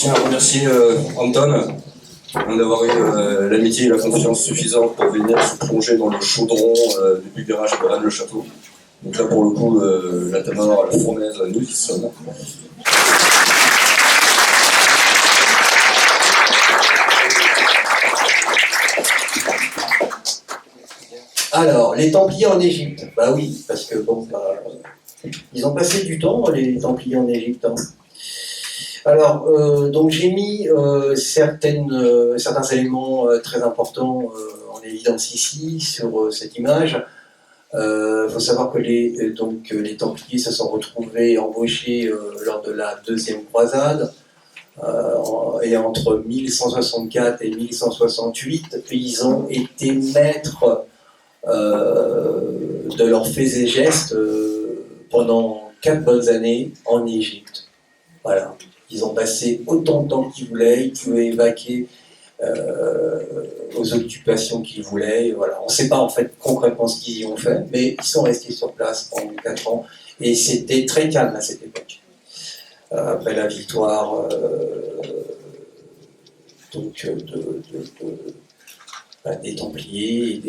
tiens à remercier Anton d'avoir eu l'amitié et la confiance suffisante pour venir se plonger dans le chaudron du garage de Rennes-le-Château. Donc là, pour le coup, la Tamar, la fournaise, nous y sommes. Alors, les Templiers en Égypte. Bah oui, parce que bon, ils ont passé du temps, les Templiers en Égypte. Hein. Alors, donc j'ai mis certains éléments très importants en évidence ici sur cette image. Il faut savoir que les Templiers se sont retrouvés embauchés lors de la deuxième croisade. Et entre 1164 et 1168, ils ont été maîtres de leurs faits et gestes pendant 4 bonnes années en Égypte. Voilà. Ils ont passé autant de temps qu'ils voulaient, ils pouvaient évacuer aux occupations qu'ils voulaient. Voilà. On ne sait pas en fait concrètement ce qu'ils y ont fait, mais ils sont restés sur place pendant 4 ans et c'était très calme à cette époque. Après la victoire des Templiers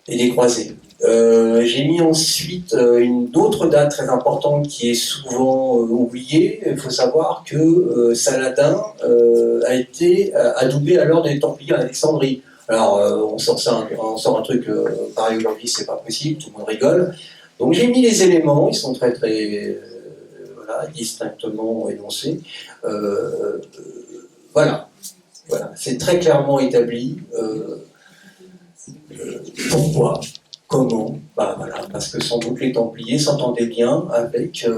et des Croisés. J'ai mis ensuite une autre date très importante qui est souvent oubliée. Il faut savoir que Saladin a été adoubé à l'ordre des Templiers à Alexandrie. Alors on sort un truc pareil aujourd'hui, c'est pas possible, tout le monde rigole. Donc j'ai mis les éléments, ils sont très voilà, distinctement énoncés. Voilà, c'est très clairement établi. Pourquoi? Comment? Bah voilà, parce que sans doute les Templiers s'entendaient bien avec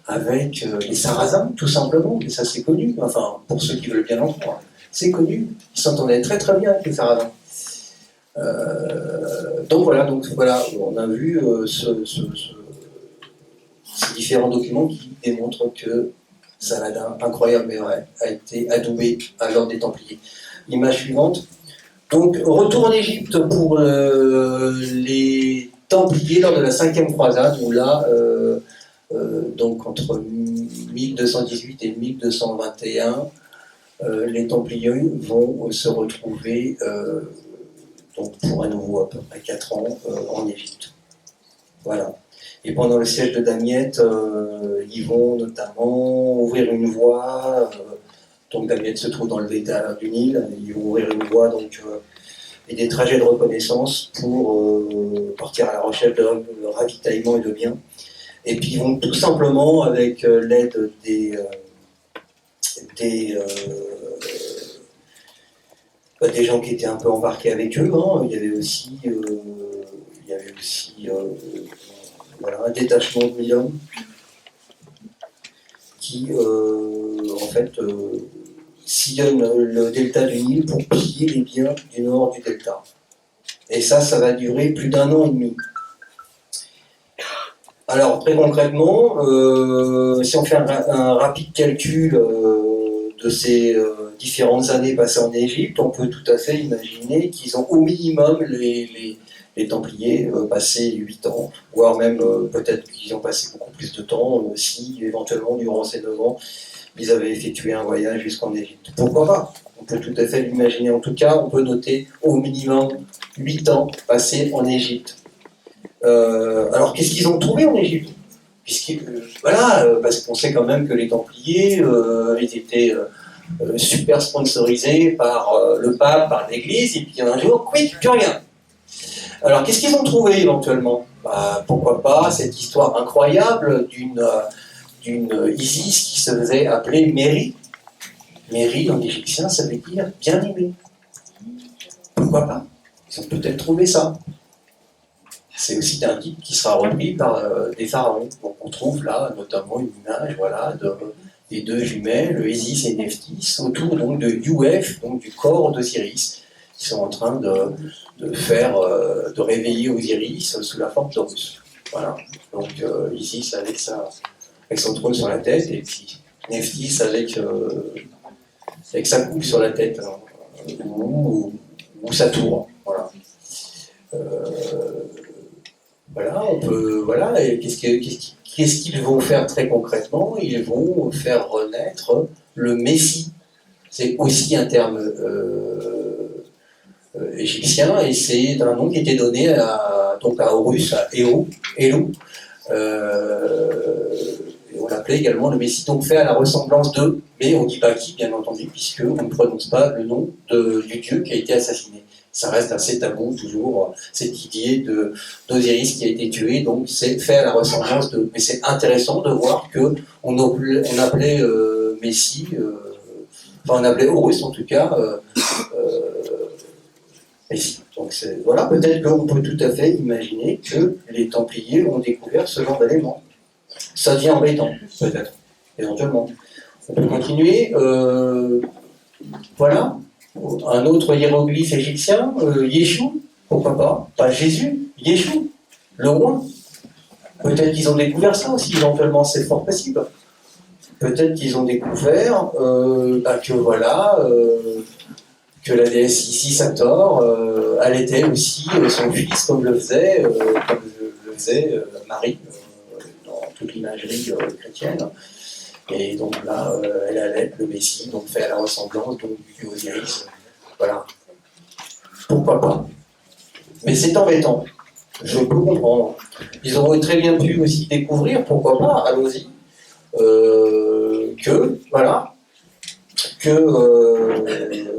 les Sarrasins, tout simplement, et ça c'est connu, enfin, pour ceux qui veulent bien l'entendre, c'est connu, ils s'entendaient très très bien avec les Sarrasins. Donc voilà, on a vu ces différents documents qui démontrent que Saladin, incroyable mais vrai, a été adoubé à l'ordre des Templiers. Image suivante. Donc, retour en Égypte pour les Templiers lors de la 5e croisade, où là, donc entre 1218 et 1221, les Templiers vont se retrouver donc pour à nouveau à peu près 4 ans en Égypte. Voilà. Et pendant le siège de Damiette, ils vont notamment ouvrir une voie. Donc Damiette se trouve dans le delta du Nil. Ils vont ouvrir une voie et des trajets de reconnaissance pour partir à la recherche de ravitaillement et de biens. Et puis ils vont tout simplement, avec l'aide des gens qui étaient un peu embarqués avec eux, hein. Il y avait aussi voilà, un détachement de 1000 hommes qui en fait sillonnent le delta du Nil pour piller les biens du nord du delta. Et ça va durer plus d'1 an et demi. Alors très concrètement, si on fait un rapide calcul de ces différentes années passées en Égypte, on peut tout à fait imaginer qu'ils ont au minimum les Templiers passé 8 ans, voire même peut-être qu'ils ont passé beaucoup plus de temps si éventuellement durant ces 9 ans ils avaient effectué un voyage jusqu'en Égypte. Pourquoi pas? On peut tout à fait l'imaginer. En tout cas, on peut noter au minimum 8 ans passés en Égypte. Alors qu'est-ce qu'ils ont trouvé en Égypte? Parce qu'on sait quand même que les Templiers ils étaient super sponsorisés par le pape, par l'Église, et puis un jour, quick, plus rien. Alors qu'est-ce qu'ils ont trouvé éventuellement? Pourquoi pas cette histoire incroyable d'une Isis qui se faisait appeler Méri. Méri en égyptien, ça veut dire bien aimé. Pourquoi pas? Ils ont peut-être trouvé ça. C'est aussi un type qui sera repris par des pharaons. Donc on trouve là notamment une image des 2 jumelles, Isis et Nephthys, autour donc de Youef, donc du corps d'Osiris, qui sont en train de réveiller Osiris sous la forme d'Horus. Voilà. Donc Isis avec son trône sur la tête, et puis Nephthys avec sa coupe sur la tête, ou sa tour. Voilà. Voilà, on peut, voilà, et qu'est-ce qu'ils vont faire très concrètement? Ils vont faire renaître le Messie. C'est aussi un terme égyptien, et c'est un nom qui était donné donc à Horus, à Elou. Et on l'appelait également le Messie, donc fait à la ressemblance de, mais on ne dit pas qui, bien entendu, puisqu'on ne prononce pas le nom du dieu qui a été assassiné. Ça reste assez tabou, toujours, cette idée d'Osiris qui a été tué, donc c'est fait à la ressemblance de. Mais c'est intéressant de voir qu'on appelait Messie, enfin on appelait Horus en tout cas, Messie. Donc voilà, peut-être qu'on peut tout à fait imaginer que les Templiers ont découvert ce genre d'éléments. Ça devient embêtant, peut-être, éventuellement. On peut continuer. Voilà. Un autre hiéroglyphe égyptien, Yeshua, pourquoi pas? Pas Jésus, Yeshua, le roi. Peut-être qu'ils ont découvert ça aussi, éventuellement, c'est fort possible. Peut-être qu'ils ont découvert que voilà, que la déesse Isis Hathor allaitait aussi son fils comme le faisait Marie dans toute l'imagerie chrétienne. Et donc là, elle allait le Messie, donc fait à la ressemblance donc, du Osiris. Voilà. Pourquoi pas? Mais c'est embêtant. Je peux comprendre. Ils auraient très bien pu aussi découvrir, pourquoi pas, allons-y, que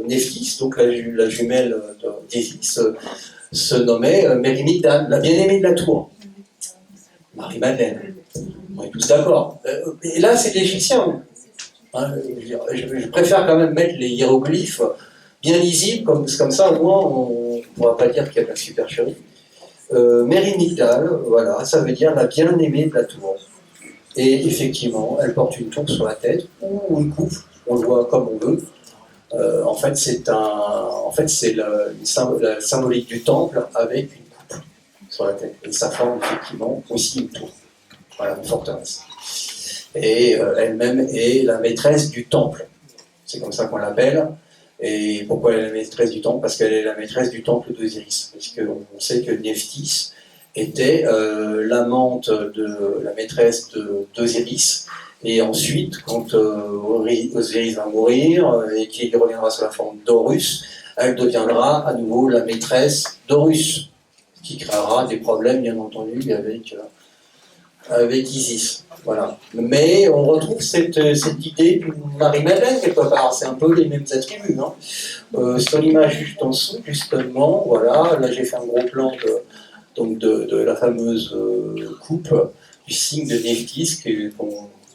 Néphthys, donc la jumelle d'Isis, se nommait Mérimidane, la bien-aimée de la tour. Marie-Madeleine. On est tous d'accord. Et là, c'est l'Égyptien. Hein, je préfère quand même mettre les hiéroglyphes bien lisibles, comme ça, au moins, on ne pourra pas dire qu'il y a de la supercherie. Mérimidale, voilà, ça veut dire la bien-aimée de la tour. Et effectivement, elle porte une tour sur la tête, ou une coupe, on le voit comme on veut. En fait, c'est la symbolique du temple avec une coupe sur la tête. Et ça forme effectivement aussi une tour. Voilà, une forteresse. Et elle-même est la maîtresse du temple. C'est comme ça qu'on l'appelle. Et pourquoi elle est la maîtresse du temple? Parce qu'elle est la maîtresse du temple d'Osiris. Parce qu'on sait que Néphthys était l'amante de la maîtresse d'Osiris. Et ensuite, quand Osiris va mourir et qu'il reviendra sous la forme d'Horus, elle deviendra à nouveau la maîtresse d'Horus, qui créera des problèmes, bien entendu, avec Isis. Voilà. Mais on retrouve cette idée de Marie-Madeleine quelque part. C'est un peu les mêmes attributs. Hein. Sur l'image juste en dessous, justement, voilà, là j'ai fait un gros plan de la fameuse coupe du signe de Néphthys que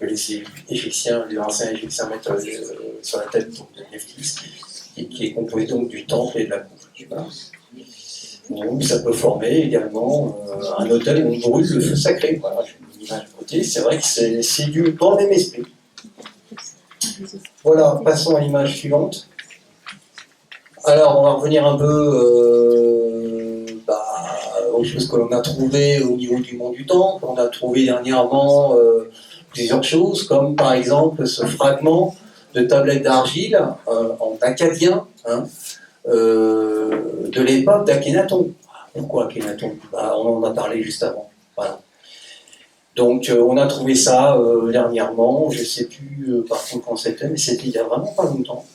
les Égyptiens, les anciens Égyptiens mettent sur la tête donc, de Néphthys, qui est composé donc du temple et de la coupe. Voilà. Donc ça peut former également un autel où on brûle le feu sacré. Voilà, j'ai une image à côté. C'est vrai que c'est du bon même esprit. Voilà, passons à l'image suivante. Alors, on va revenir un peu aux choses que l'on a trouvées au niveau du mont du Temple. On a trouvé dernièrement plusieurs choses, comme par exemple ce fragment de tablette d'argile en acadien, hein, de l'époque d'Akhenaton. Pourquoi Akhenaton? On en a parlé juste avant. Voilà. Donc on a trouvé ça dernièrement, je ne sais plus par contre quand c'était, mais c'était il y a vraiment pas longtemps.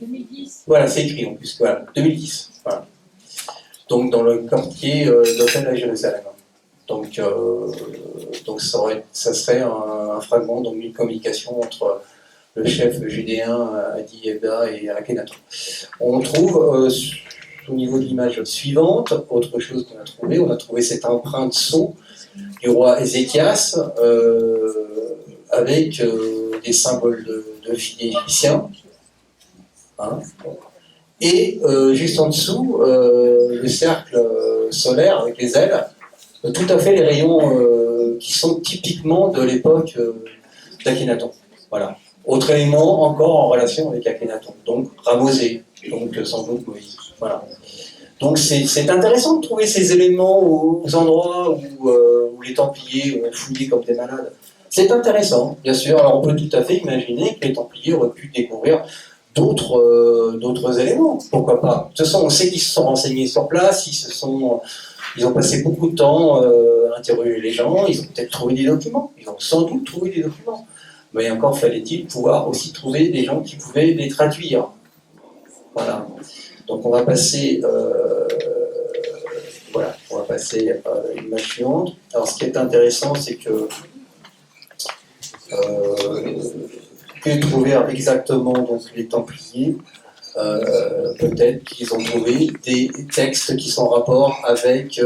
2010. Voilà, c'est écrit en plus, voilà, 2010. Voilà. Donc dans le quartier de l'hôtel à Jérusalem. Donc ça serait un fragment donc d'une communication entre le chef judéen Adi Ebda et Akhenaton. On trouve au niveau de l'image suivante, autre chose on a trouvé cette empreinte sceau du roi Ézéchias avec des symboles de filets égyptiens. Hein. Et juste en dessous, le cercle solaire avec les ailes, tout à fait les rayons qui sont typiquement de l'époque d'Akhenaton. Voilà. Autre élément encore en relation avec Akhenaton, donc Ramosé, donc sans doute Moïse. Voilà. Donc c'est intéressant de trouver ces éléments aux endroits où les Templiers ont fouillé comme des malades. C'est intéressant, bien sûr. Alors on peut tout à fait imaginer que les Templiers auraient pu découvrir d'autres éléments. Pourquoi pas? De toute façon, on sait qu'ils se sont renseignés sur place, Ils ont passé beaucoup de temps à interroger les gens, ils ont peut-être trouvé des documents, ils ont sans doute trouvé des documents. Mais encore fallait-il pouvoir aussi trouver des gens qui pouvaient les traduire. Voilà. Donc on va passer, on va passer à l'image suivante. Alors ce qui est intéressant, c'est que trouver exactement donc, les Templiers, peut-être qu'ils ont trouvé des textes qui sont en rapport avec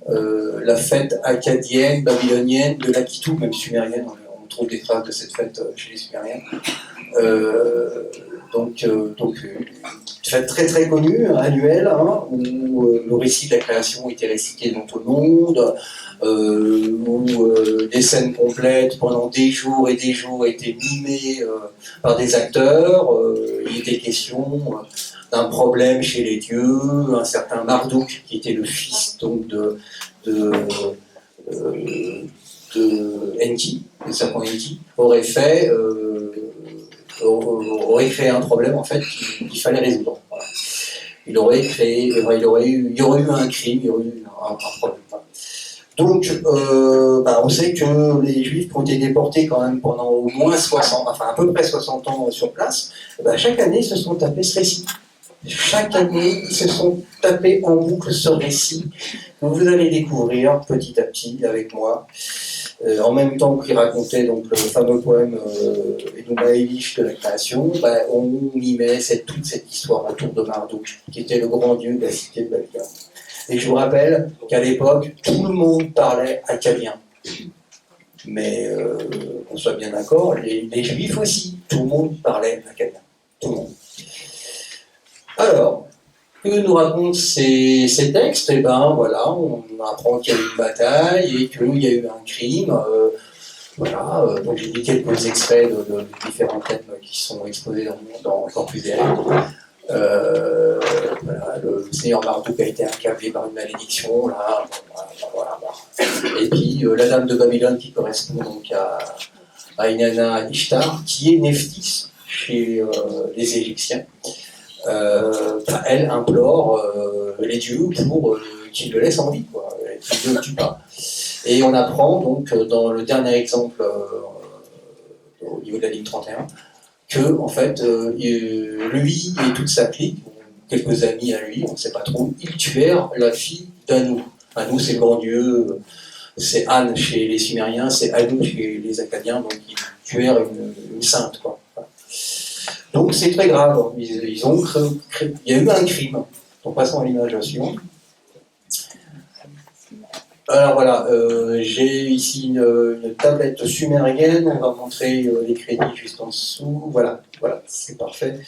la fête acadienne, babylonienne, de l'Akitou, même sumérienne. On trouve des traces de cette fête chez les Sumériens. Donc une fête très très connue, annuelle, hein, où le récit de la création était récité dans tout le monde, où des scènes complètes pendant des jours et des jours étaient mimées par des acteurs. Il était question d'un problème chez les dieux, un certain Marduk, qui était le fils donc de Enki, le serpent Enki, aurait créé un problème en fait qu'il fallait résoudre. Voilà. Il y aurait eu un crime, il y aurait eu un problème. Voilà. Donc, on sait que les Juifs qui ont été déportés quand même pendant au moins 60, enfin à peu près 60 ans sur place, chaque année ils se sont tapés ce récit. Chaque année, ils se sont tapés en boucle ce récit que vous allez découvrir petit à petit avec moi. En même temps qu'il racontait donc, le fameux poème Enuma Elish de la création, on y met toute cette histoire autour de Marduk, qui était le grand dieu de la cité de Babylone. Et je vous rappelle qu'à l'époque, tout le monde parlait akkadien. Mais qu'on soit bien d'accord, les Juifs aussi, tout le monde parlait akkadien. Tout le monde. Alors, que nous racontent ces textes? Eh ben voilà, on apprend qu'il y a eu une bataille et qu'il y a eu un crime. Donc j'ai mis quelques extraits de différents thèmes qui sont exposés dans Corpus Derecti. Le seigneur Marduk a été accablé par une malédiction. Là, Et puis la dame de Babylone qui correspond donc à Inanna Ishtar, qui est Nephthys chez les Égyptiens. Elle implore les dieux pour qu'ils le laissent en vie, qu'ils ne le tuent pas. Et on apprend donc dans le dernier exemple au niveau de la ligne 31 que en fait lui et toute sa clique, quelques amis à lui, on ne sait pas trop, ils tuèrent la fille d'Anu. Anu c'est le grand dieu, c'est An chez les Sumériens, c'est Anu chez les Akkadiens, donc ils tuèrent une sainte quoi. Donc c'est très grave, il y a eu un crime. Donc passons à l'image suivante. Alors voilà, j'ai ici une tablette sumérienne, on va montrer les crédits juste en dessous, voilà, c'est parfait.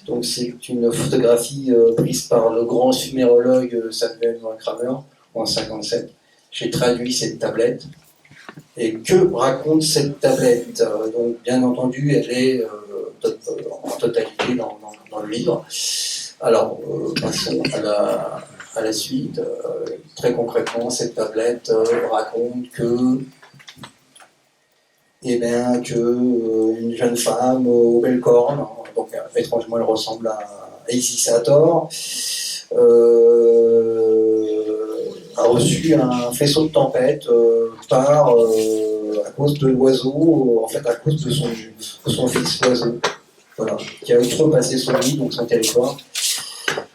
Donc c'est une photographie prise par le grand sumérologue Samuel Kramer en 1957. J'ai traduit cette tablette. Et que raconte cette tablette? Donc bien entendu, elle est en totalité dans le livre. Alors, passons à la suite. Très concrètement, cette tablette raconte une jeune femme aux belles cornes, donc étrangement elle ressemble à Isis Hathor, a reçu un faisceau de tempête à cause de l'oiseau, en fait à cause de son fils l'oiseau, voilà, qui a outrepassé son lit, donc son territoire,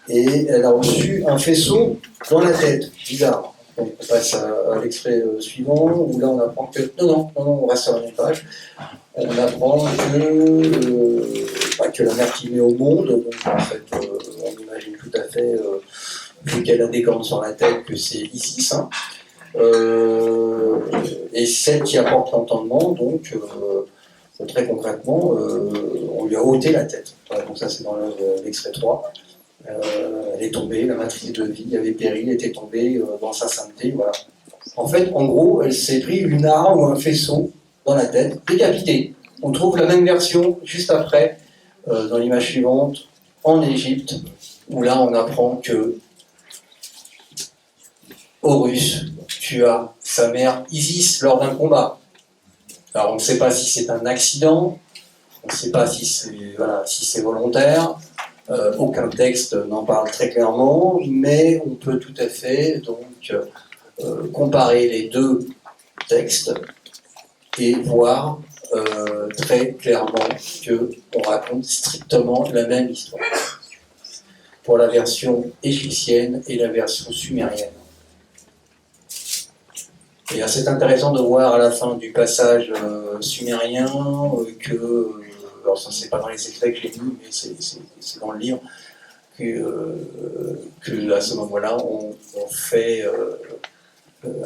et elle a reçu un faisceau dans la tête, bizarre. Donc on passe à l'extrait suivant, où là on apprend que, non, on reste sur la même page, on apprend que la mère qui met au monde, donc en fait on imagine tout à fait, vu qu'elle a des cornes sur la tête, que c'est Isis, hein. Et celle qui apporte l'entendement, donc très concrètement, on lui a ôté la tête. Voilà, donc ça c'est dans l'extrait 3. Elle est tombée, la matrice de vie avait péri, elle était tombée dans sa sainteté, voilà. En fait, en gros, elle s'est pris une arme ou un faisceau dans la tête, décapitée. On trouve la même version juste après, dans l'image suivante, en Égypte, où là on apprend que Horus tua sa mère Isis lors d'un combat. Alors on ne sait pas si c'est un accident, on ne sait pas si c'est volontaire, aucun texte n'en parle très clairement, mais on peut tout à fait donc donc comparer les deux textes et voir très clairement qu'on raconte strictement la même histoire pour la version égyptienne et la version sumérienne. Et c'est intéressant de voir à la fin du passage sumérien que, alors ça c'est pas dans les extraits que j'ai lus, mais c'est dans le livre, que à ce moment-là on fait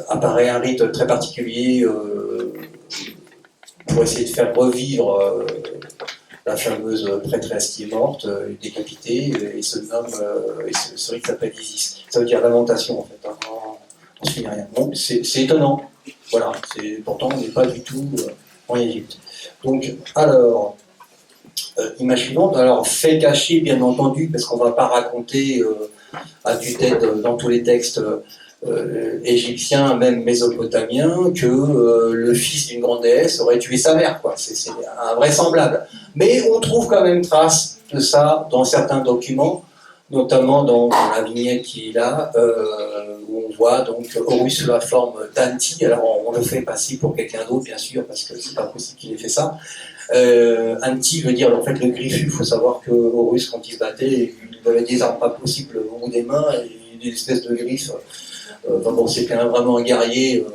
apparaît un rite très particulier pour essayer de faire revivre la fameuse prêtresse qui est morte, décapitée, et ce rite s'appelle Isis. Ça veut dire lamentation en fait, en sumérien. Donc c'est étonnant. Voilà, pourtant on n'est pas du tout en Égypte. Donc, alors, image suivante, alors fait caché bien entendu, parce qu'on ne va pas raconter à tue-tête dans tous les textes égyptiens, même mésopotamiens, que le fils d'une grande déesse aurait tué sa mère, quoi. C'est invraisemblable. Mais on trouve quand même trace de ça dans certains documents, notamment dans la vignette qui est là, où on voit donc Horus sous la forme d'Anti. Alors on le fait passer pour quelqu'un d'autre, bien sûr, parce que c'est pas possible qu'il ait fait ça. Anti veut dire en fait le griffu. Il faut savoir que Horus, quand il se battait, il avait des armes pas possibles au bout des mains et des espèces de griffes. Bon, c'était vraiment un guerrier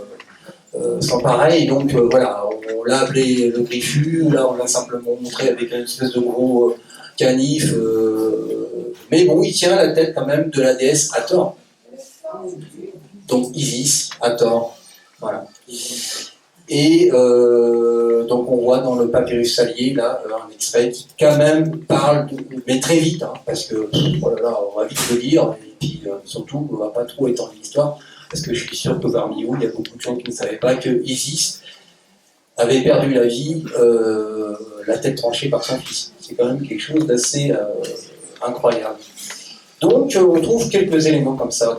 sans pareil, donc voilà, on l'a appelé le griffu, là on l'a simplement montré avec une espèce de gros canif, mais bon, il tient la tête quand même de la déesse Hathor, donc Isis, Hathor, voilà. Et donc on voit dans le papyrus salier, là, un extrait qui quand même parle, mais très vite, hein, parce que, voilà, là, on va vite le dire, et puis surtout, on va pas trop étendre l'histoire, parce que je suis sûr que parmi vous, il y a beaucoup de gens qui ne savaient pas que Isis avait perdu la vie, la tête tranchée par son fils. C'est quand même quelque chose d'assez incroyable. Donc on trouve quelques éléments comme ça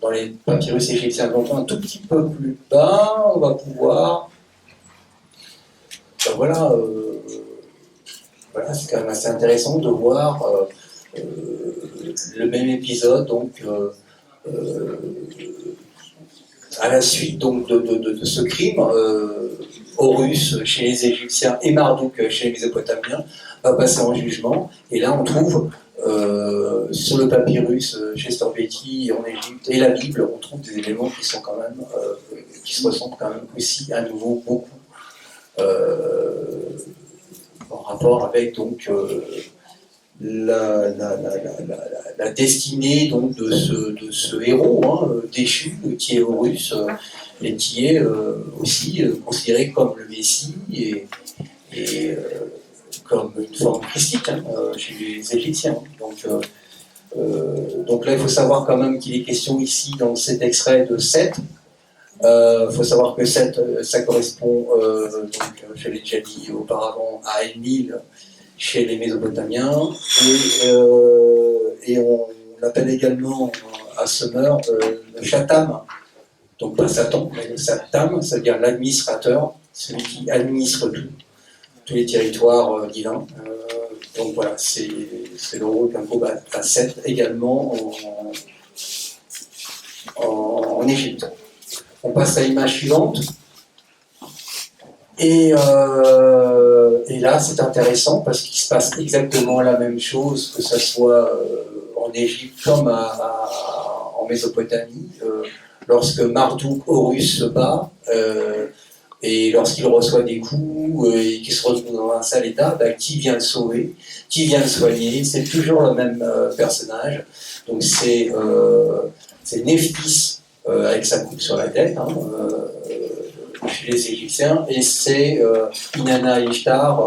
dans les papyrus égyptiens. Donc un tout petit peu plus bas, on va pouvoir... Ben voilà, voilà, c'est quand même assez intéressant de voir le même épisode, donc à la suite donc, de ce crime, Horus chez les Égyptiens et Marduk chez les Mésopotamiens va passer en jugement. Et là, on trouve sur le papyrus chez Storbeti en Égypte et la Bible, on trouve des éléments qui sont quand même, qui se ressemblent quand même aussi à nouveau beaucoup en rapport avec donc la destinée donc de ce héros déchu qui est Horus et qui est aussi considéré comme le Messie et comme une forme christique chez les Égyptiens. Donc là, il faut savoir quand même qu'il est question ici dans cet extrait de Seth. Il faut savoir que Seth, ça correspond, donc, je l'ai déjà dit auparavant, à Enlil chez les Mésopotamiens, et on l'appelle également à Sumer le Shatam, donc pas Satan, mais le Shatam, c'est-à-dire l'administrateur, celui qui administre tous les territoires divins. Donc voilà, c'est le rôle qu'incombe à Seth également en Égypte. On passe à l'image suivante. Et là, c'est intéressant parce qu'il se passe exactement la même chose, que ce soit en Égypte comme en Mésopotamie. Lorsque Marduk Horus se bat, et lorsqu'il reçoit des coups et qu'il se retrouve dans un sale état, qui vient le sauver, qui vient le soigner, c'est toujours le même personnage. Donc c'est Néphthys avec sa coupe sur la tête, chez les Égyptiens, et c'est Inanna Ishtar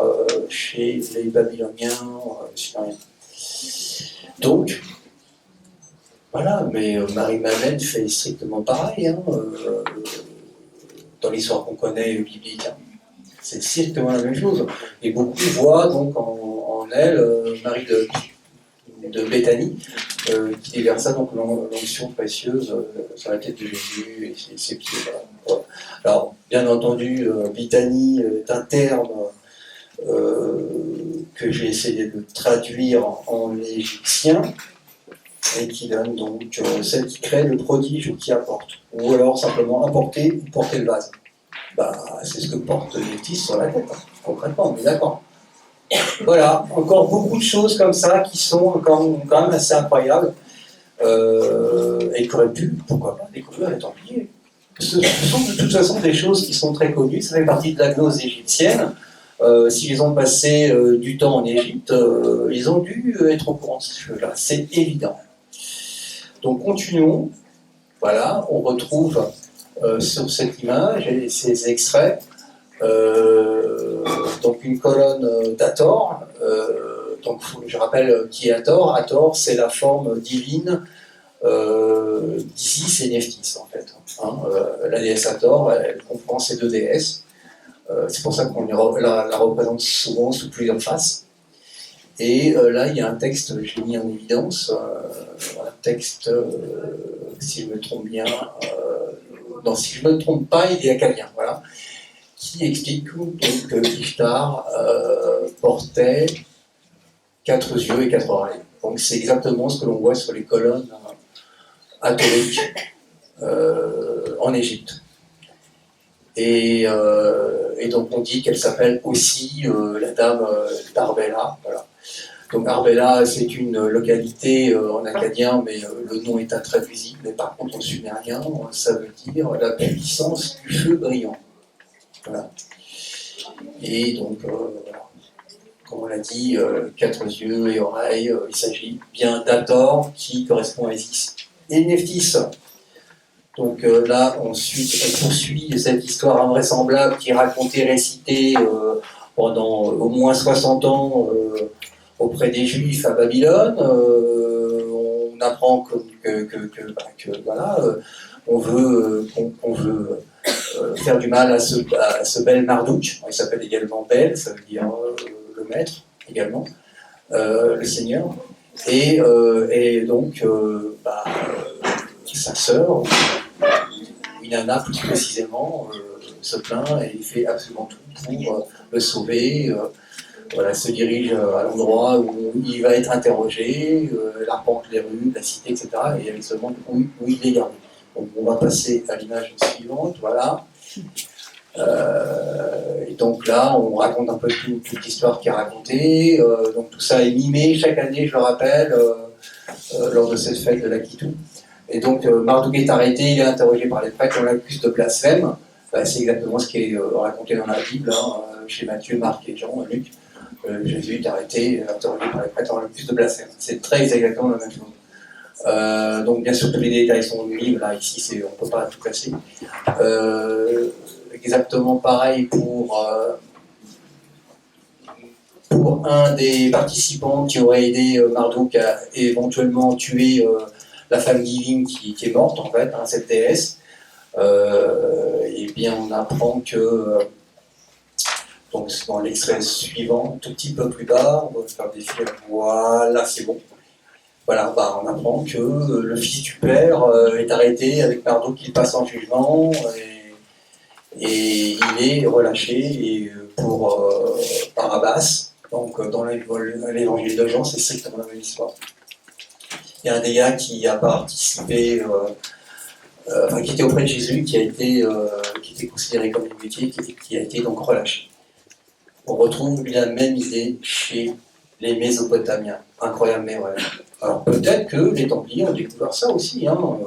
chez les Babyloniens sumériens. Donc, voilà, mais Marie-Madeleine fait strictement pareil, dans l'histoire qu'on connaît biblique. C'est strictement la même chose. Et beaucoup voient donc en elle Marie de Béthanie, qui déversa donc l'onction précieuse sur la tête de Jésus et ses pieds. Voilà. Alors, bien entendu, Béthanie est un terme que j'ai essayé de traduire en égyptien. et qui donne donc celle qui crée le prodige qui apporte. Ou alors simplement apporter ou porter le vase. Bah, c'est ce que porte Neftis sur la tête, hein, concrètement, on est d'accord. Voilà, encore beaucoup de choses comme ça qui sont quand même assez incroyables et qui auraient pu, pourquoi pas, découvrir les Templiers. Ce sont de toute façon des choses qui sont très connues, ça fait partie de la gnose égyptienne. S'ils ont passé du temps en Égypte, ils ont dû être au courant de ces choses-là, c'est évident. Donc continuons, voilà, on retrouve sur cette image et ces extraits donc une colonne d'Hathor. Donc je rappelle qui est Hathor. Hathor, c'est la forme divine d'Isis et Nephthys en fait. La déesse Hathor, elle comprend ces deux déesses. C'est pour ça qu'on la représente souvent sous plusieurs faces. Et là, il y a un texte, je l'ai mis en évidence, un texte, si je me trompe bien, non, si je ne me trompe pas, il est acadien, voilà, qui explique donc, que Ishtar portait 4 yeux et 4 oreilles. Donc c'est exactement ce que l'on voit sur les colonnes hathoriques en Égypte. Et donc on dit qu'elle s'appelle aussi la dame d'Arbela. Voilà. Donc Arbela, c'est une localité en acadien, mais le nom est intraduisible. Mais par contre en sumérien, ça veut dire la puissance du feu brillant. Voilà. Et donc, voilà. Comme on l'a dit, 4 yeux et oreilles, il s'agit bien d'Hathor qui correspond à Isis et Nephthys. Donc là, ensuite, on poursuit cette histoire invraisemblable qui est racontée, récitée pendant au moins 60 ans auprès des Juifs à Babylone. On apprend que voilà, on veut faire du mal à ce Bel Marduk. Il s'appelle également Bel, ça veut dire le maître également, le Seigneur. Et donc, sa sœur, Inanna plus précisément, se plaint et il fait absolument tout pour le sauver. Voilà, se dirige à l'endroit où il va être interrogé, elle arpente les rues, la cité, etc. Et elle se demande où il est gardé. Donc on va passer à l'image suivante, voilà. Et donc là, on raconte un peu toute l'histoire qui est racontée. Donc tout ça est mimé chaque année, je le rappelle, lors de cette fête de l'Akitou. Et donc Marduk est arrêté, il est interrogé par les prêtres, on l'accuse de blasphème. C'est exactement ce qui est raconté dans la Bible, chez Matthieu, Marc et Jean, Luc. Jésus est arrêté, interrogé par les prêtres, on l'accuse de blasphème. C'est très exactement la même chose. Donc bien sûr tous les détails sont libres, là ici on ne peut pas tout casser. Exactement pareil pour un des participants qui aurait aidé Marduk à éventuellement tuer la femme divine qui est morte en fait, cette déesse. Et bien on apprend que donc dans l'extrait suivant, tout petit peu plus bas, on va faire défiler, voilà, c'est bon. Voilà, on apprend que le fils du père est arrêté avec Marduk qui passe en jugement et il est relâché pour Barabbas. Donc dans l'évangile de Jean, c'est strictement la même histoire. Il y a un des gars qui a participé, qui était auprès de Jésus, qui était considéré comme une bêtise, qui a été donc relâché. On retrouve la même idée chez les Mésopotamiens. Incroyable, mais ouais. Alors peut-être que les Templiers ont découvert ça aussi. On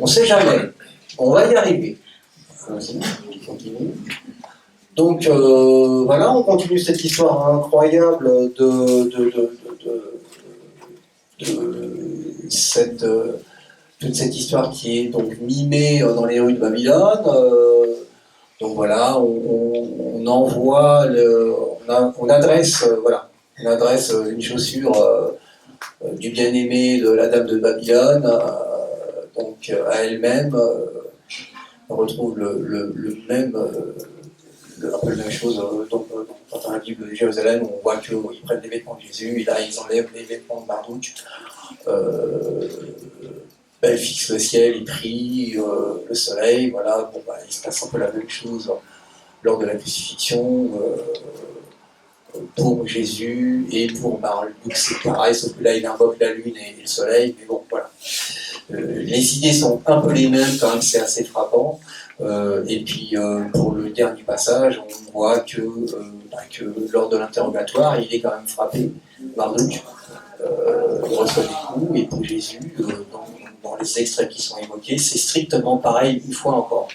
ne sait jamais. On va y arriver. On continue. Donc voilà, on continue cette histoire incroyable de toute cette histoire qui est donc mimée dans les rues de Babylone. Donc voilà, on envoie, on adresse une chaussure du bien-aimé de la dame de Babylone, donc à elle-même. On retrouve le même, un peu la même chose dans la Bible de Jérusalem, où on voit qu'ils prennent les vêtements de Jésus, et là ils enlèvent les vêtements de Marduk. Elle fixe le ciel, il prie, le soleil, voilà. Il se passe un peu la même chose lors de la crucifixion. pour Jésus et pour Marduk, c'est pareil, sauf que là il invoque la lune et le soleil, mais bon voilà. Les idées sont un peu les mêmes quand même, c'est assez frappant. Et puis pour le dernier passage, on voit que lors de l'interrogatoire, il est quand même frappé, Marduk, il reçoit des coups, et pour Jésus, dans les extraits qui sont évoqués, c'est strictement pareil une fois encore.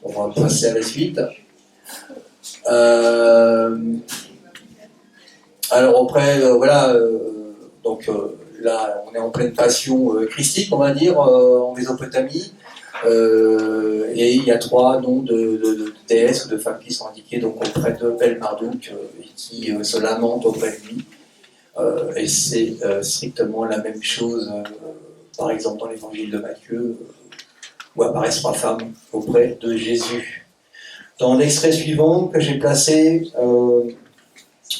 On va passer à la suite. Alors après, voilà, donc là on est en pleine passion christique, on va dire, en Mésopotamie, et il y a 3 noms de déesses ou de femmes qui sont indiquées donc auprès de Bel-Marduk et qui se lamentent auprès de lui, et c'est strictement la même chose, par exemple dans l'évangile de Matthieu, où apparaissent 3 femmes auprès de Jésus. Dans l'extrait suivant que j'ai placé,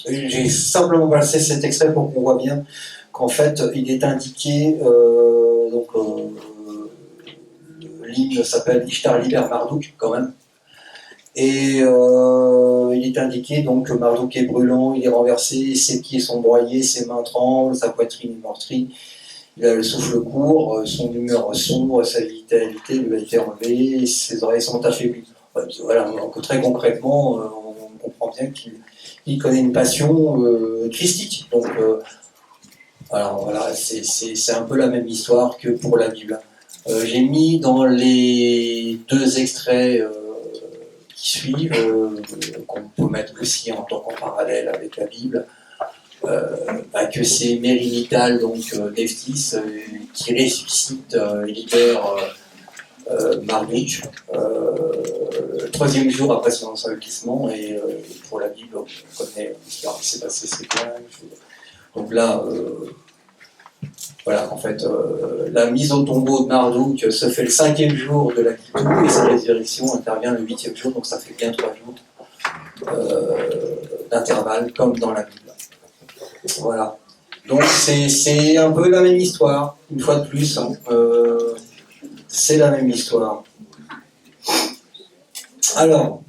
j'ai simplement placé cet extrait pour qu'on voit bien qu'en fait il est indiqué, l'hymne s'appelle Ishtar Liber Marduk quand même, et il est indiqué donc que Marduk est brûlant, il est renversé, ses pieds sont broyés, ses mains tremblent, sa poitrine est meurtrie, il a le souffle court, son humeur sombre, sa vitalité lui a été enlevée, ses oreilles sont affaiblies. Voilà, donc très concrètement, on comprend bien qu'il connaît une passion christique. Donc, alors voilà, c'est un peu la même histoire que pour la Bible. J'ai mis dans les 2 extraits qui suivent, qu'on peut mettre aussi en tant qu'en parallèle avec la Bible, que c'est Mérinital, donc Nephthys, qui ressuscite et libère Marduk, le 3e jour après son ensevelissement, et pour la Bible, on connaît l'histoire qui s'est passée ces 15 jours. Donc là, voilà, en fait, la mise au tombeau de Marduk se fait le 5e jour de la Kippur, et sa résurrection intervient le 8e jour, donc ça fait bien 3 jours d'intervalle, comme dans la Bible. Voilà. Donc c'est un peu la même histoire, une fois de plus. Hein. C'est la même histoire. Alors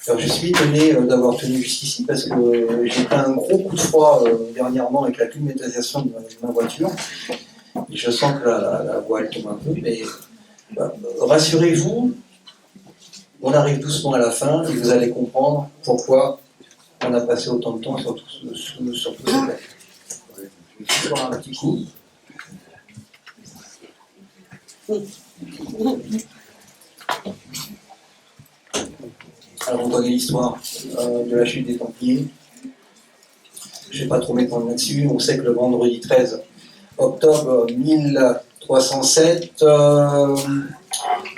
je suis étonné d'avoir tenu jusqu'ici parce que j'ai pris un gros coup de froid dernièrement avec la climatisation de ma voiture. Et je sens que la voix elle tombe un peu, mais rassurez-vous, on arrive doucement à la fin et vous allez comprendre pourquoi on a passé autant de temps sur tout ce thème. Je vais faire un petit coup. Alors on connaît l'histoire de la chute des Templiers. Je ne vais pas trop m'étendre là-dessus. On sait que le vendredi 13 octobre 1307,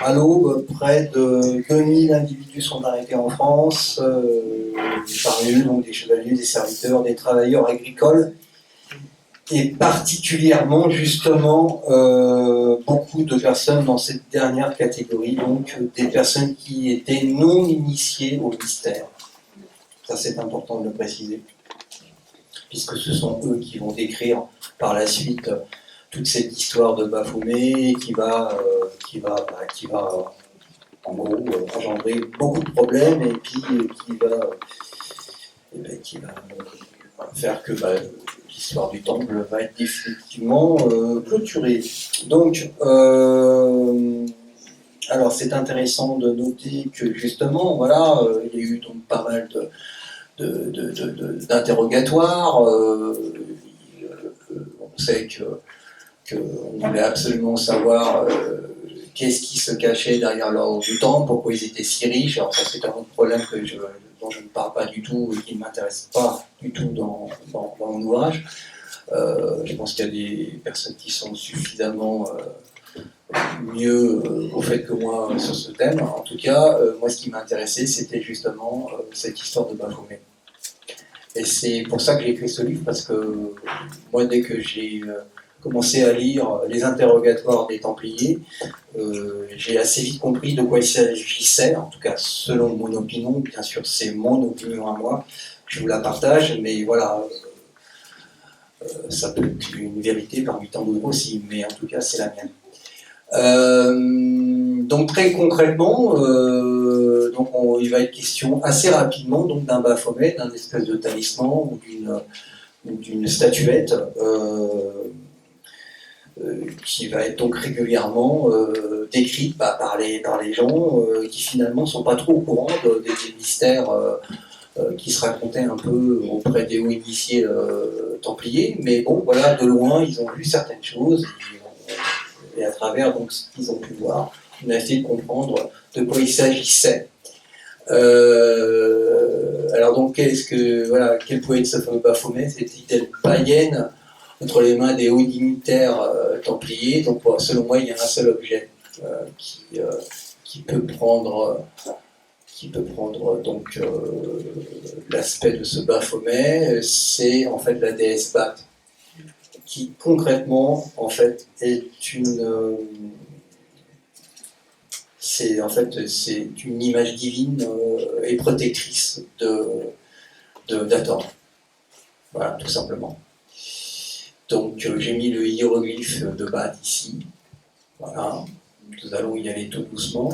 à l'aube, près de 2000 individus sont arrêtés en France, parmi eux donc des chevaliers, des serviteurs, des travailleurs agricoles, et particulièrement justement beaucoup de personnes dans cette dernière catégorie, donc des personnes qui étaient non initiées au mystère. Ça c'est important de le préciser, puisque ce sont eux qui vont décrire par la suite toute cette histoire de Baphomet qui va en gros engendrer beaucoup de problèmes et puis qui va faire que l'histoire du temple va être définitivement clôturée. Donc, alors c'est intéressant de noter que justement, voilà, il y a eu donc pas mal d'interrogatoires. On sait qu'on voulait absolument savoir qu'est-ce qui se cachait derrière l'ordre du temple, pourquoi ils étaient si riches. Alors ça c'est un autre problème dont je ne parle pas du tout et qui ne m'intéresse pas du tout dans mon ouvrage. Je pense qu'il y a des personnes qui sont suffisamment mieux au fait que moi sur ce thème. En tout cas, moi ce qui m'intéressait c'était justement cette histoire de Baphomet. Et c'est pour ça que j'ai écrit ce livre, parce que moi dès que j'ai commencé à lire les interrogatoires des Templiers, j'ai assez vite compris de quoi il s'agissait, en tout cas selon mon opinion, bien sûr c'est mon opinion à moi, je vous la partage, mais voilà, ça peut être une vérité parmi tant d'autres aussi, mais en tout cas c'est la mienne. Donc très concrètement, il va être question assez rapidement donc d'un Baphomet, d'un espèce de talisman ou d'une statuette qui va être donc régulièrement décrite par les gens qui finalement ne sont pas trop au courant des mystères qui se racontaient un peu auprès des hauts initiés templiers, mais bon, voilà, de loin, ils ont vu certaines choses, et à travers donc, ce qu'ils ont pu voir, on a essayé de comprendre de quoi il s'agissait. Alors donc, quel pouvait être ce fameux Baphomet? C'était une telle païenne entre les mains des hauts dignitaires templiers. Donc, selon moi, il y a un seul objet qui peut prendre donc l'aspect de ce Baphomet, c'est en fait la déesse Bat, qui concrètement en fait est c'est une image divine et protectrice d'Hathor. Voilà, tout simplement. Donc j'ai mis le hiéroglyphe de Bat ici. Voilà, nous allons y aller tout doucement.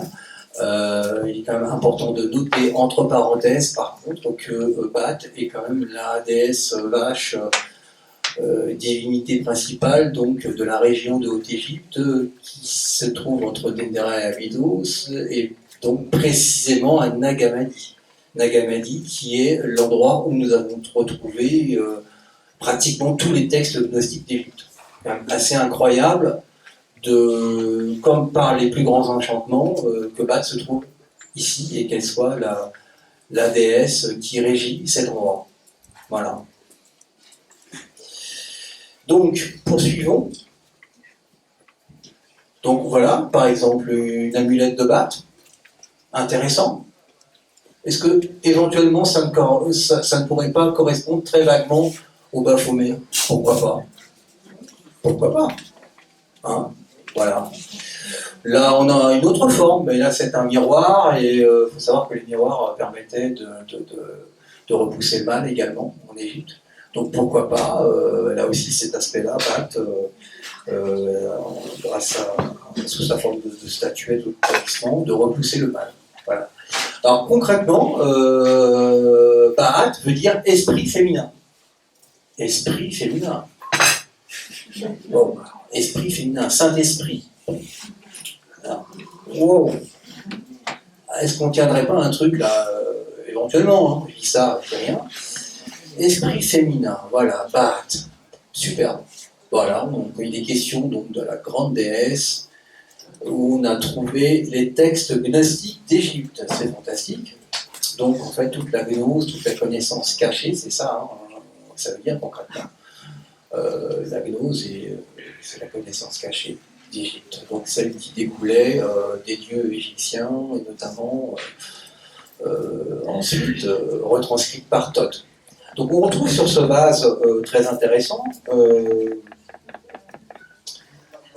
Il est quand même important de noter entre parenthèses par contre que Bat est quand même la déesse vache, divinité principale donc de la région de Haute-Égypte qui se trouve entre Dendera et Abydos et donc précisément à Nagamadi. Nagamadi qui est l'endroit où nous avons retrouvé pratiquement tous les textes gnostiques d'Égypte. C'est quand même assez incroyable comme par les plus grands enchantements, que Bat se trouve ici et qu'elle soit la déesse qui régit cet endroit. Voilà. Donc, poursuivons. Donc voilà, par exemple, une amulette de Bat. Intéressant. Est-ce que, éventuellement, ça ne pourrait pas correspondre très vaguement au Baphomet? Pourquoi pas? Pourquoi pas? Hein? Voilà. Là, on a une autre forme, mais là, c'est un miroir, et il faut savoir que les miroirs permettaient de repousser le mal également en Égypte. Donc pourquoi pas, là aussi, cet aspect-là, Bat, sous sa forme de statuette ou de talisman, de repousser le mal. Voilà. Alors concrètement, Bat veut dire esprit féminin. Esprit féminin. Bon, esprit féminin, Saint-Esprit. Wow. Est-ce qu'on ne tiendrait pas un truc là, éventuellement, hein, je dis ça, je dis rien. Esprit féminin, voilà, Bat, superbe. Voilà, donc il est question donc, de la grande déesse, où on a trouvé les textes gnostiques d'Égypte, c'est fantastique. Donc en fait, toute la gnose, toute la connaissance cachée, c'est ça, hein, ça veut dire concrètement. La gnose, c'est la connaissance cachée d'Égypte, donc celle qui découlait des dieux égyptiens, et notamment ensuite retranscrite par Thoth. Donc on retrouve sur ce vase très intéressant,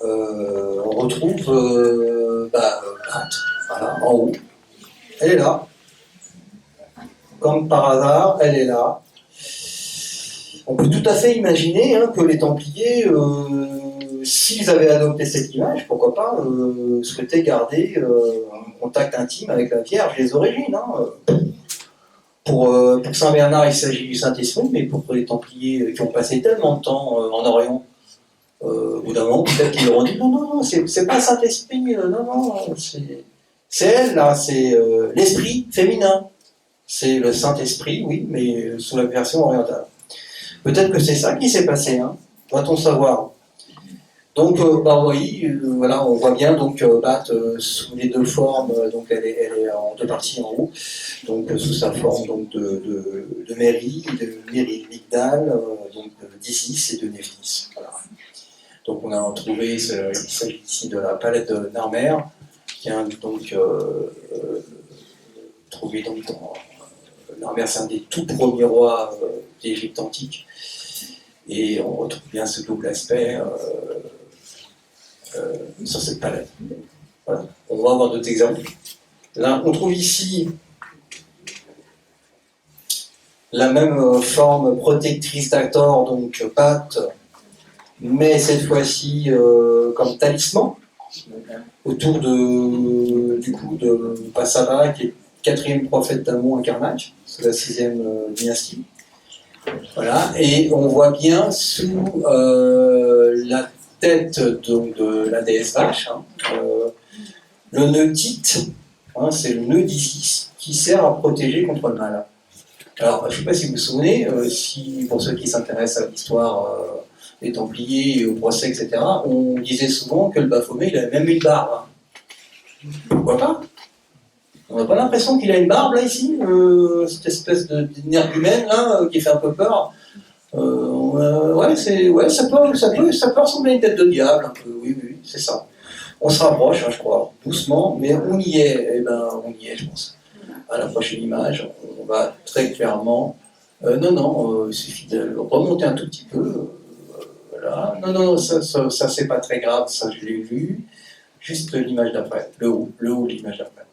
on retrouve Bat, voilà, en haut. Elle est là. Comme par hasard, elle est là. On peut tout à fait imaginer que les Templiers, s'ils avaient adopté cette image, pourquoi pas, souhaitaient garder un contact intime avec la Vierge des origines. Pour Saint Bernard, il s'agit du Saint-Esprit, mais pour les Templiers qui ont passé tellement de temps en Orient, au bout d'un moment, peut-être qu'ils leur ont dit non, c'est pas Saint-Esprit, non, c'est elle, là, c'est l'esprit féminin. C'est le Saint-Esprit, oui, mais sous la version orientale. Peut-être que c'est ça qui s'est passé, va-t-on savoir. Donc, oui, voilà, on voit bien donc Bat sous les deux formes, donc elle est en deux parties en haut, donc sous sa forme donc de Méry, de Migdal, donc d'Isis et de Néphthys. Voilà. Donc on a trouvé, il s'agit ici de la palette de Narmer, qui a donc trouvé donc dans Narmer, c'est un des tout premiers rois d'Égypte antique, et on retrouve bien ce double aspect sur cette palette. Voilà. On va avoir d'autres exemples. Là, on trouve ici la même forme protectrice d'Hathor, donc Bat, mais cette fois-ci comme talisman, autour du cou de Passava, qui quatrième prophète d'Amon à Karnak, c'est la 6e dynastie. Voilà, et on voit bien sous la tête donc, de la déesse vache, le nœud Tite, c'est le nœud d'Isis, qui sert à protéger contre le mal. Alors, je ne sais pas si vous vous souvenez, pour ceux qui s'intéressent à l'histoire des Templiers et au procès, etc., on disait souvent que le Baphomet, il avait même une barbe. Pourquoi pas? On n'a pas l'impression qu'il a une barbe, là, ici, cette espèce d'énergumène, là, qui fait un peu peur. Ça peut ressembler à une tête de diable, un peu, oui, c'est ça. On se rapproche, je crois, doucement, mais on y est, on y est, je pense. À la prochaine image, on va très clairement... il suffit de remonter un tout petit peu. Voilà. Non, ça c'est pas très grave, ça je l'ai vu. Juste l'image d'après, le haut de l'image d'après.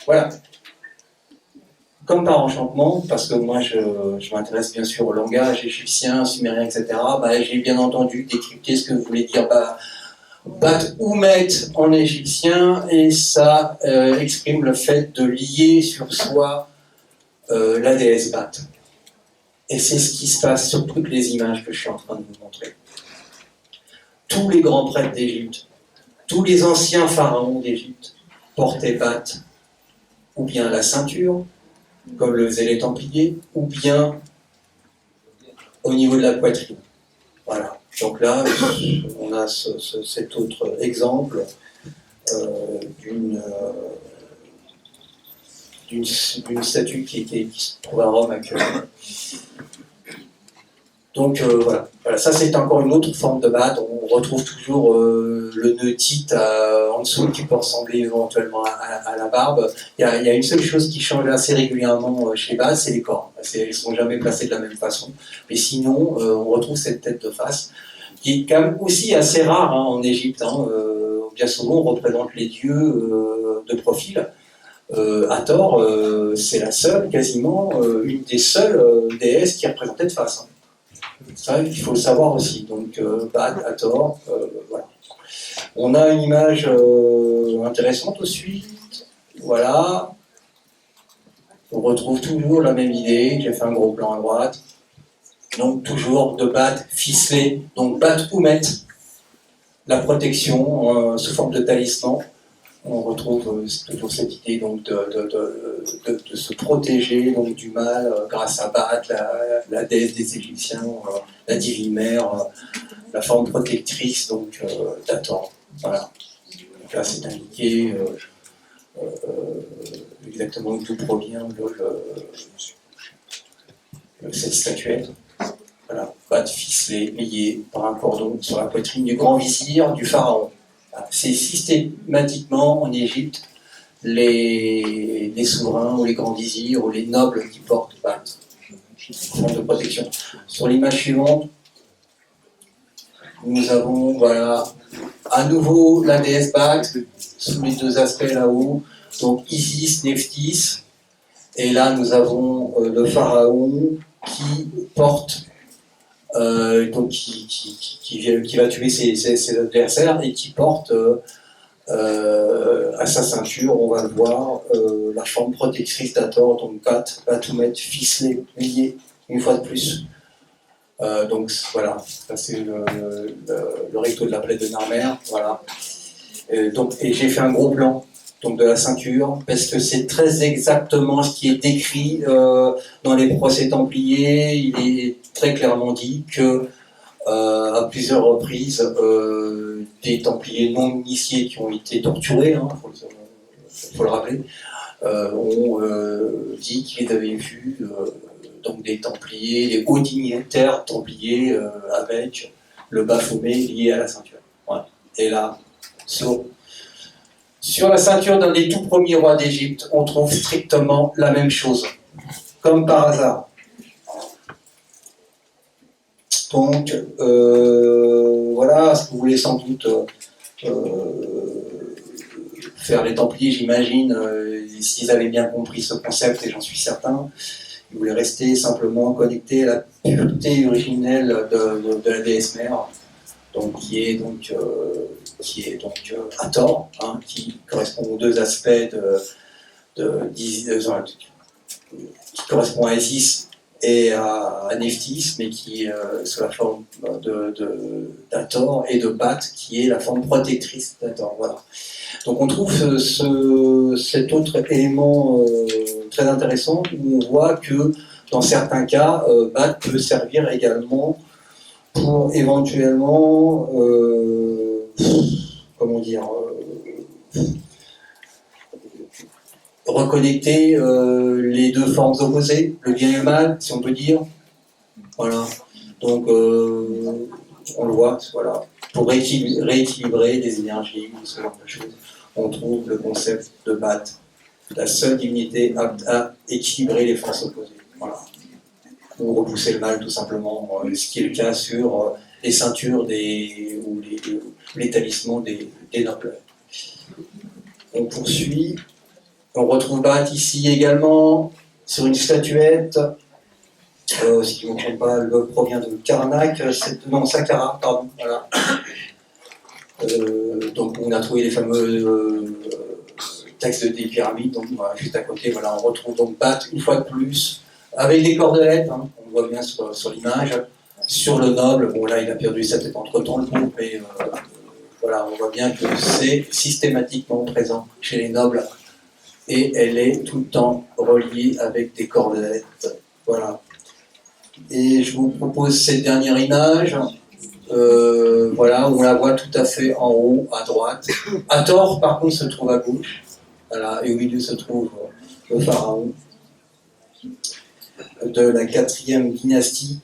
Voilà. Comme par enchantement, parce que moi je m'intéresse bien sûr au langage égyptien, sumérien, etc., j'ai bien entendu décrypter ce que voulait dire Bat ou Met en égyptien, et ça exprime le fait de lier sur soi la déesse Bat. Et c'est ce qui se passe sur toutes les images que je suis en train de vous montrer. Tous les grands prêtres d'Égypte, tous les anciens pharaons d'Égypte portaient Bat, ou bien la ceinture, comme le faisaient les Templiers, ou bien au niveau de la poitrine. Voilà. Donc là, on a cet autre exemple d'une statue qui se trouve à Rome actuellement. Donc voilà, ça c'est encore une autre forme de Bat. On retrouve toujours le nœud Tite en dessous qui peut ressembler éventuellement à la barbe. Il y a une seule chose qui change assez régulièrement chez Bat, c'est les cornes. Ils ne sont jamais placés de la même façon. Mais sinon, on retrouve cette tête de face, qui est quand même aussi assez rare en Égypte. Bien souvent, on représente les dieux de profil. Hathor, c'est la seule, quasiment, une des seules déesses qui est représentée de face. Ça, il faut le savoir aussi. Donc, Bat, Hathor, voilà. On a une image intéressante aussi. Voilà. On retrouve toujours la même idée. J'ai fait un gros plan à droite. Donc, toujours de Bat ficelé. Donc, Bat ou Met, la protection sous forme de talisman. On retrouve toujours cette idée donc, de se protéger donc, du mal grâce à Bat, la déesse des Égyptiens, la divine mère, la forme protectrice d'Hathor. Voilà. Donc là, c'est indiqué exactement d'où provient cette statuette. Voilà. Bat ficelé, lié par un cordon sur la poitrine du grand vizir du pharaon. C'est systématiquement en Égypte les souverains ou les grands vizirs ou les nobles qui portent Bat, forme de protection. Sur l'image suivante, nous avons à nouveau la déesse Bat sous les deux aspects là-haut, donc Isis, Nephthys, et là nous avons le pharaon qui porte qui va tuer ses adversaires et qui porte à sa ceinture, on va le voir, la forme protectrice d'Hathor, donc Bat ou Met, ficelé, lié, une fois de plus. Donc voilà, ça c'est le recto de la plaie de Narmer, voilà. Et j'ai fait un gros plan donc de la ceinture, parce que c'est très exactement ce qui est décrit dans les procès templiers. Il est très clairement dit que à plusieurs reprises, des templiers non initiés qui ont été torturés, faut le rappeler, ont dit qu'ils avaient vu donc des templiers, des hauts dignitaires templiers avec le Baphomet lié à la ceinture. Voilà. Et là, sur la ceinture d'un des tout premiers rois d'Égypte, on trouve strictement la même chose, comme par hasard. Donc, voilà, ce que vous voulez sans doute faire les Templiers, j'imagine, s'ils avaient bien compris ce concept, et j'en suis certain, ils voulaient rester simplement connectés à la pureté originelle de la déesse mère. donc qui est Hathor, hein, qui correspond aux deux aspects qui correspond à Isis et à Nephthys, mais qui est sous la forme d'Hathor, et de Bat, qui est la forme protectrice d'Hathor. Voilà. Donc on trouve cet autre élément très intéressant où on voit que dans certains cas, Bat peut servir également pour éventuellement, reconnecter les deux formes opposées, le bien et le mal, si on peut dire. Voilà. Donc on le voit, voilà. Pour rééquilibrer les énergies, ce genre de choses, on trouve le concept de Bat, la seule divinité apte à équilibrer les forces opposées. Voilà. Ou repousser le mal, tout simplement, ce qui est le cas sur les ceintures ou les talismans des nobles. On poursuit. On retrouve Bat ici également sur une statuette. Si je ne me trompe pas, elle provient de Karnak, Saqqara, pardon. Voilà. Donc on a trouvé les fameux textes des pyramides. Donc voilà, juste à côté, voilà, on retrouve donc Bat une fois de plus avec des cordelettes. Hein, on voit bien sur l'image. Sur le noble, bon là il a perdu sa tête entre-temps le groupe, mais voilà, on voit bien que c'est systématiquement présent chez les nobles. Et elle est tout le temps reliée avec des cordelettes. Voilà. Et je vous propose cette dernière image, voilà, où on la voit tout à fait en haut, à droite. Hathor, par contre, se trouve à gauche. Voilà, et au milieu se trouve le pharaon de la 4e dynastie.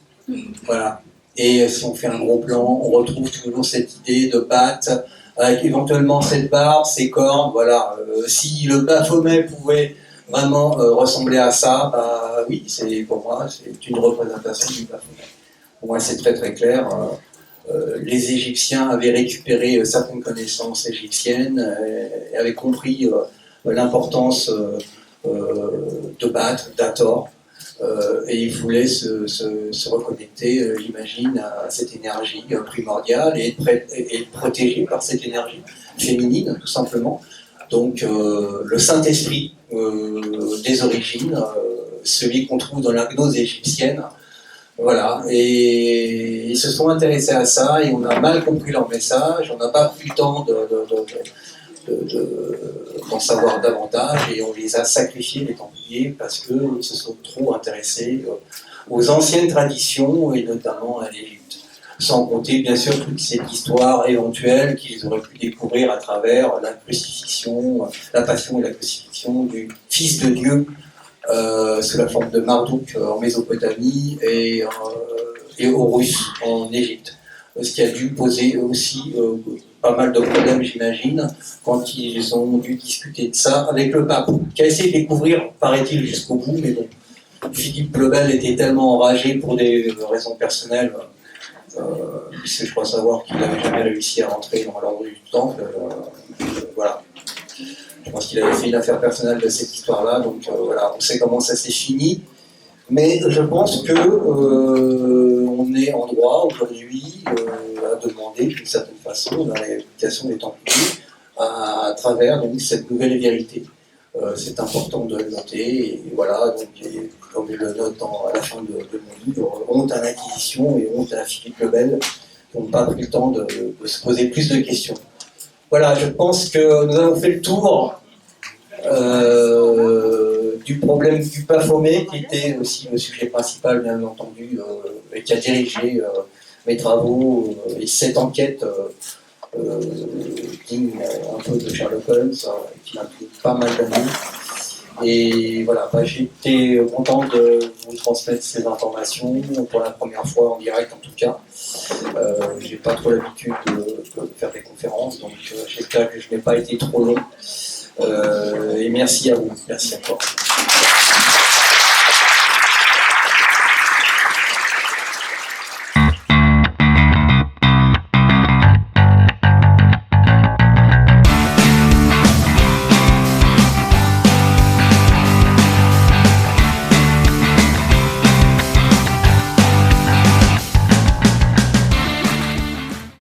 Voilà. Et si on fait un gros plan, on retrouve toujours cette idée de Bat, avec éventuellement cette barbe, ses cornes, voilà. Si le Baphomet pouvait vraiment ressembler à ça, bah oui, pour moi, c'est une représentation du Baphomet. Pour moi, c'est très très clair. Les Égyptiens avaient récupéré certaines connaissances égyptiennes et avaient compris l'importance de Bat, d'Hathor. Et il voulait se reconnecter, j'imagine, à cette énergie primordiale et être protégé par cette énergie féminine, tout simplement. Donc le Saint-Esprit des origines, celui qu'on trouve dans la gnose égyptienne, voilà. Et ils se sont intéressés à ça et on a mal compris leur message, on n'a pas pris le temps d'en savoir davantage et on les a sacrifiés, les Templiers, parce qu'ils se sont trop intéressés aux anciennes traditions et notamment à l'Égypte. Sans compter bien sûr toute cette histoire éventuelle qu'ils auraient pu découvrir à travers la crucifixion, la passion et la crucifixion du Fils de Dieu sous la forme de Marduk en Mésopotamie et Horus en Égypte. Ce qui a dû poser aussi pas mal de problèmes, j'imagine, quand ils ont dû discuter de ça avec le pape, qui a essayé de découvrir, paraît-il, jusqu'au bout, mais bon, Philippe le Bel était tellement enragé pour des raisons personnelles, puisque je crois savoir qu'il n'avait jamais réussi à rentrer dans l'ordre du temple, voilà. Je pense qu'il avait fait une affaire personnelle de cette histoire-là, donc voilà, on sait comment ça s'est fini. Mais je pense que on est en droit aujourd'hui à demander d'une certaine façon la réapplication des Templiers à travers donc, cette nouvelle vérité. C'est important de le noter, et voilà, donc, comme je le note à la fin de mon livre, honte à l'Inquisition et honte à Philippe le Bel, qui n'ont pas pris le temps de se poser plus de questions. Voilà, je pense que nous avons fait le tour du problème du Baphomet, qui était aussi le sujet principal, bien entendu, et qui a dirigé mes travaux et cette enquête digne un peu de Sherlock Holmes, qui m'a pris pas mal d'années. Et voilà, j'ai été content de vous transmettre ces informations pour la première fois en direct en tout cas. J'ai pas trop l'habitude de faire des conférences, donc j'espère que je n'ai pas été trop long. Et merci à vous, merci encore.